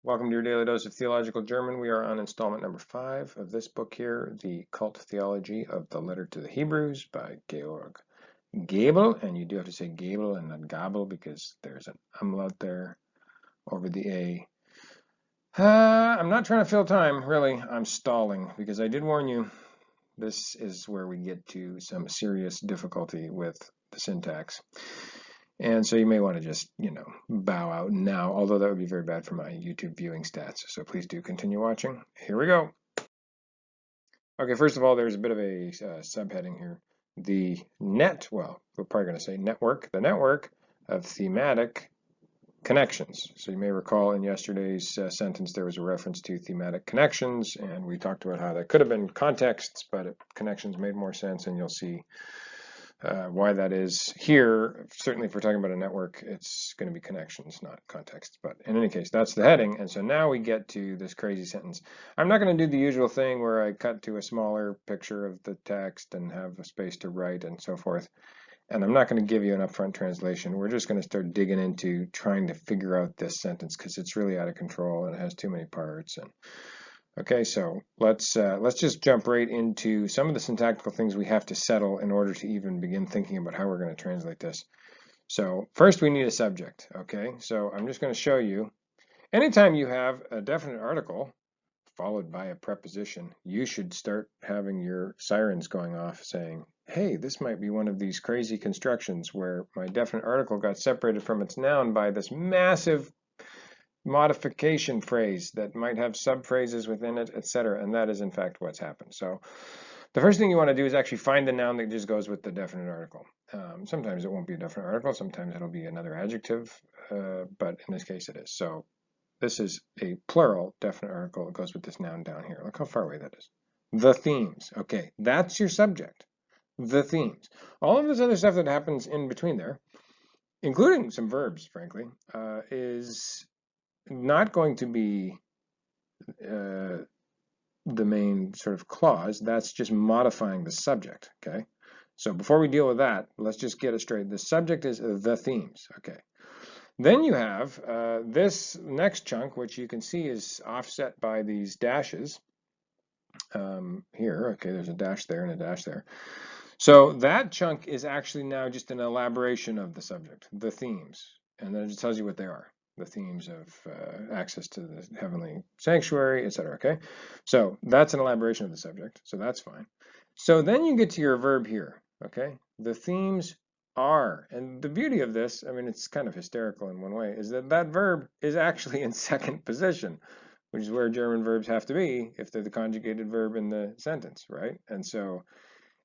Welcome to your daily dose of theological German. We are on installment number 5 of this book here, The Cult Theology of the Letter to the Hebrews by Gäbel. And you do have to say Gäbel and not Gäbel because there's an umlaut there over the A. I'm not trying to fill time, really. I'm stalling because I did warn you. This is where we get to some serious difficulty with the syntax. And so you may want to just, bow out now, although that would be very bad for my YouTube viewing stats. So please do continue watching. Here we go. Okay, first of all, there's a bit of a subheading here. We're probably going to say network, the network of thematic connections. So you may recall in yesterday's sentence there was a reference to thematic connections, and we talked about how that could have been contexts, but connections made more sense, and you'll see why that is here. Certainly if we're talking about a network, it's going to be connections, not context. But in any case, that's the heading. And so now we get to this crazy sentence. I'm not going to do the usual thing where I cut to a smaller picture of the text and have a space to write and so forth. And I'm not going to give you an upfront translation. We're just going to start digging into trying to figure out this sentence because it's really out of control and it has too many parts. Okay, so let's just jump right into some of the syntactical things we have to settle in order to even begin thinking about how we're going to translate this. So first we need a subject, okay? So I'm just going to show you, anytime you have a definite article followed by a preposition, you should start having your sirens going off saying, hey, this might be one of these crazy constructions where my definite article got separated from its noun by this massive modification phrase that might have subphrases within it, etc. And that is in fact what's happened. So the first thing you want to do is actually find the noun that just goes with the definite article. Sometimes it won't be a definite article, sometimes it'll be another adjective, but in this case it is. So this is a plural definite article that goes with this noun down here. Look how far away that is. The themes. Okay, that's your subject. The themes. All of this other stuff that happens in between there, including some verbs, frankly, is not going to be the main sort of clause. That's just modifying the subject, okay? So before we deal with that, let's just get it straight. The subject is the themes, okay? Then you have this next chunk, which you can see is offset by these dashes here. Okay, there's a dash there and a dash there. So that chunk is actually now just an elaboration of the subject, the themes, and then it just tells you what they are. The themes of access to the heavenly sanctuary, etc. Okay, so that's an elaboration of the subject, so that's fine. So then you get to your verb here. Okay, the themes are, and the beauty of this, I mean, it's kind of hysterical in one way, is that that verb is actually in second position, which is where German verbs have to be if they're the conjugated verb in the sentence, right? And so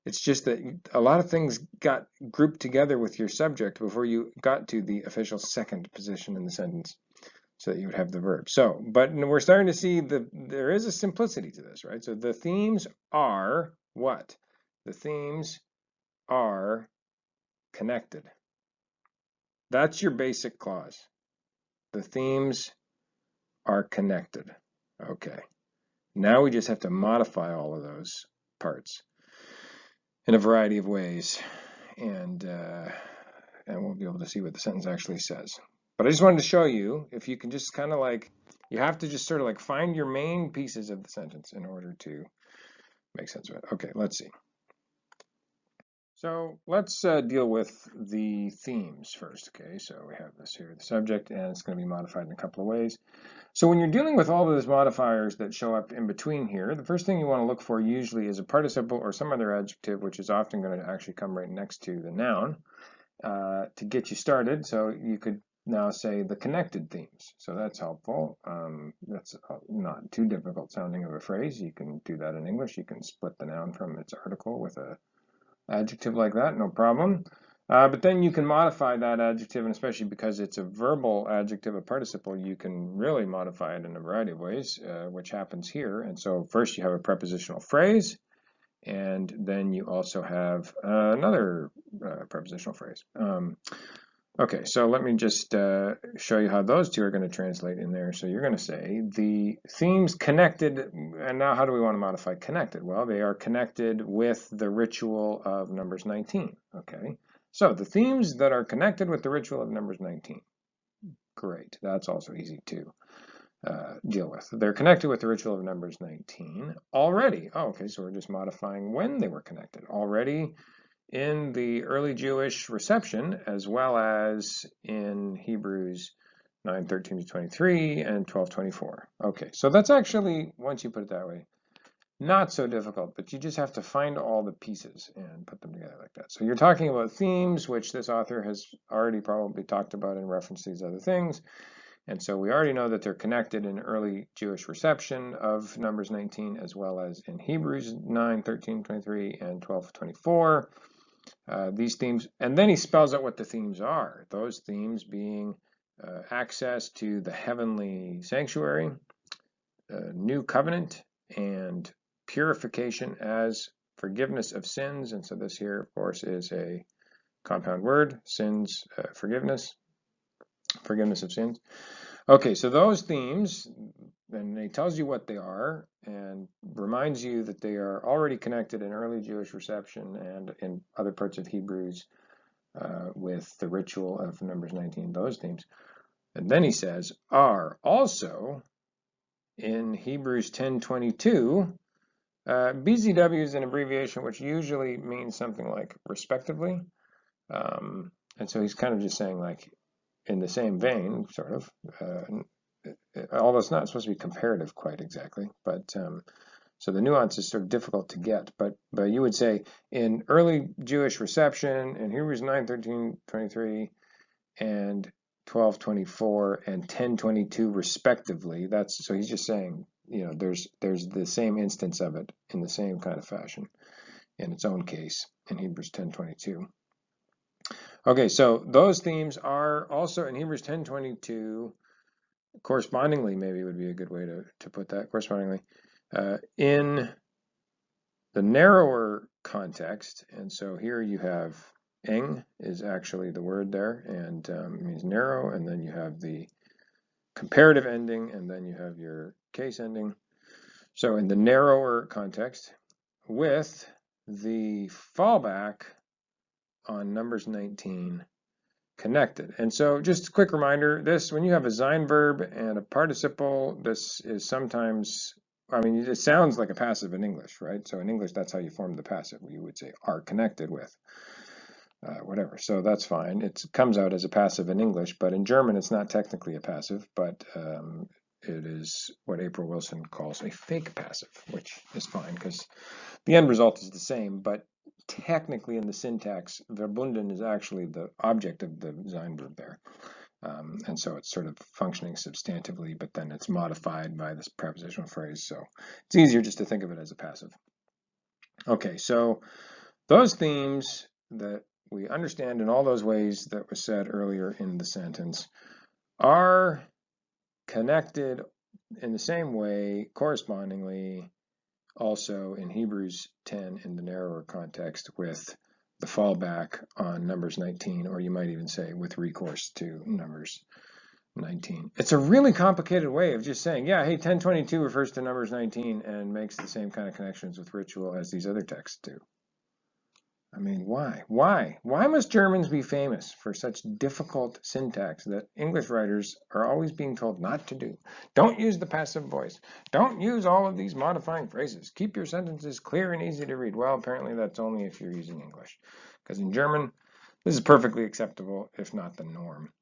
it's just that a lot of things got grouped together with your subject before you got to the official second position in the sentence so that you would have the verb. So, but we're starting to see there is a simplicity to this, right? So the themes are what? The themes are connected. That's your basic clause. The themes are connected. Okay. Now we just have to modify all of those parts in a variety of ways, and we'll be able to see what the sentence actually says. But I just wanted to show you, if you can just kind of like, you have to just sort of like find your main pieces of the sentence in order to make sense of it. Okay, let's see. So let's deal with the themes first, okay? So we have this here, the subject, and it's going to be modified in a couple of ways. So when you're dealing with all of those modifiers that show up in between here, the first thing you want to look for usually is a participle or some other adjective, which is often going to actually come right next to the noun to get you started. So you could now say the connected themes. So that's helpful. That's not too difficult sounding of a phrase. You can do that in English. You can split the noun from its article with a adjective like that, no problem. But then you can modify that adjective, and especially because it's a verbal adjective, a participle, you can really modify it in a variety of ways, which happens here. And so first you have a prepositional phrase, and then you also have another prepositional phrase. Okay, so let me just show you how those two are going to translate in there. So you're going to say the themes connected, and now how do we want to modify connected? Well, they are connected with the ritual of Numbers 19. Okay, so the themes that are connected with the ritual of Numbers 19. Great, that's also easy to deal with. They're connected with the ritual of Numbers 19 already. Oh, okay, so we're just modifying when they were connected. Already in the early Jewish reception, as well as in Hebrews 9:13 to 23 and 12:24. Okay, so that's actually, once you put it that way, not so difficult, but you just have to find all the pieces and put them together like that. So you're talking about themes, which this author has already probably talked about in reference to these other things. And so we already know that they're connected in early Jewish reception of Numbers 19, as well as in Hebrews 9:13, 23, and 12:24. These themes, and then he spells out what the themes are. Those themes being access to the heavenly sanctuary, new covenant, and purification as forgiveness of sins. And so this here, of course, is a compound word, sins, forgiveness of sins. Okay, so those themes, and he tells you what they are and reminds you that they are already connected in early Jewish reception and in other parts of Hebrews with the ritual of Numbers 19, those themes. And then he says, are also in Hebrews 10:22. BZW is an abbreviation which usually means something like respectively. And so he's kind of just saying, like, in the same vein, sort of, although it's not supposed to be comparative quite exactly, but so the nuance is sort of difficult to get, but you would say in early Jewish reception, in Hebrews 9:13, 23, and 12:24 and 10:22 respectively, that's, so he's just saying, you know, there's the same instance of it in the same kind of fashion in its own case in Hebrews 10:22. Okay, so those themes are also in Hebrews 10:22, correspondingly, maybe would be a good way to put that, correspondingly, in the narrower context. And so here you have eng is actually the word there, and it means narrow, and then you have the comparative ending, and then you have your case ending. So in the narrower context, with the fallback on Numbers 19 connected. And so just a quick reminder, this, when you have a sein verb and a participle, this is sometimes, I mean, it sounds like a passive in English, right? So in English, that's how you form the passive. You would say are connected with, whatever. So that's fine. It comes out as a passive in English, but in German, it's not technically a passive, but it is what April Wilson calls a fake passive, which is fine because the end result is the same, but technically in the syntax, verbunden is actually the object of the sein verb there. And so it's sort of functioning substantively, but then it's modified by this prepositional phrase. So it's easier just to think of it as a passive. Okay, so those themes that we understand in all those ways that was said earlier in the sentence are connected in the same way, correspondingly, also in Hebrews 10 in the narrower context with the fallback on Numbers 19, or you might even say with recourse to Numbers 19. It's a really complicated way of just saying, yeah, hey, 10:22 refers to Numbers 19 and makes the same kind of connections with ritual as these other texts do. I mean, why? Why must Germans be famous for such difficult syntax that English writers are always being told not to do? Don't use the passive voice. Don't use all of these modifying phrases. Keep your sentences clear and easy to read. Well, apparently that's only if you're using English. Because in German, this is perfectly acceptable, if not the norm.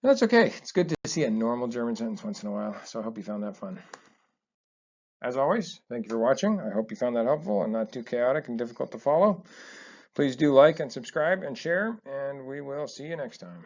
That's okay. It's good to see a normal German sentence once in a while, so I hope you found that fun. As always, thank you for watching. I hope you found that helpful and not too chaotic and difficult to follow. Please do like and subscribe and share, and we will see you next time.